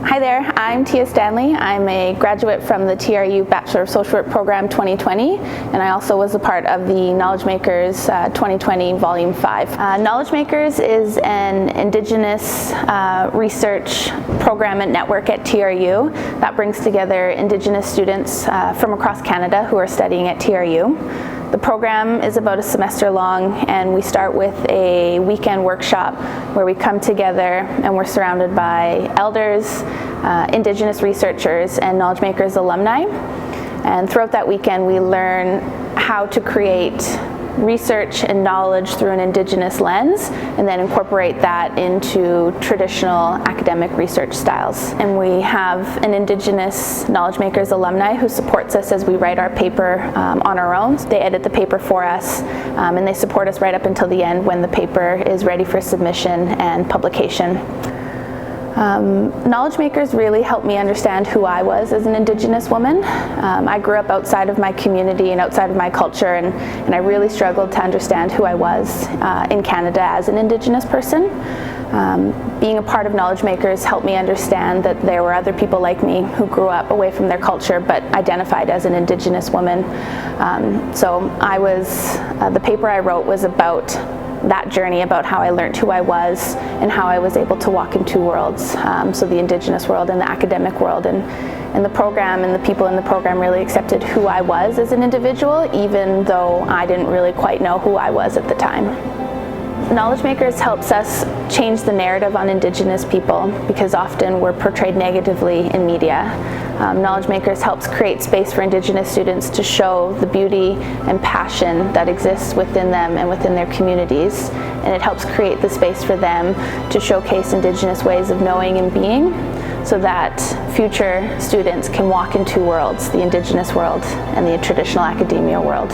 Hi there, I'm Tia Stanley. I'm a graduate from the TRU Bachelor of Social Work Program 2020, and I also was a part of the Knowledge Makers 2020 Volume 5. Knowledge Makers is an Indigenous research program and network at TRU that brings together Indigenous students from across Canada who are studying at TRU. The program is about a semester long, and we start with a weekend workshop where we come together and we're surrounded by elders, Indigenous researchers, and Knowledge Makers alumni. And throughout that weekend we learn how to create research and knowledge through an Indigenous lens, and then incorporate that into traditional academic research styles. And we have an Indigenous Knowledge Makers alumni who supports us as we write our paper on our own. They edit the paper for us, and they support us right up until the end when the paper is ready for submission and publication. Knowledge Makers really helped me understand who I was as an Indigenous woman. I grew up outside of my community and outside of my culture, and I really struggled to understand who I was in Canada as an Indigenous person. Being a part of Knowledge Makers helped me understand that there were other people like me who grew up away from their culture but identified as an Indigenous woman. So the paper I wrote was about that journey, about how I learned who I was and how I was able to walk in two worlds, so the Indigenous world and the academic world. And the program and the people in the program really accepted who I was as an individual, even though I didn't really quite know who I was at the time. Knowledge Makers helps us change the narrative on Indigenous people because often we're portrayed negatively in media. Knowledge Makers helps create space for Indigenous students to show the beauty and passion that exists within them and within their communities, and it helps create the space for them to showcase Indigenous ways of knowing and being, so that future students can walk in two worlds, the Indigenous world and the traditional academia world.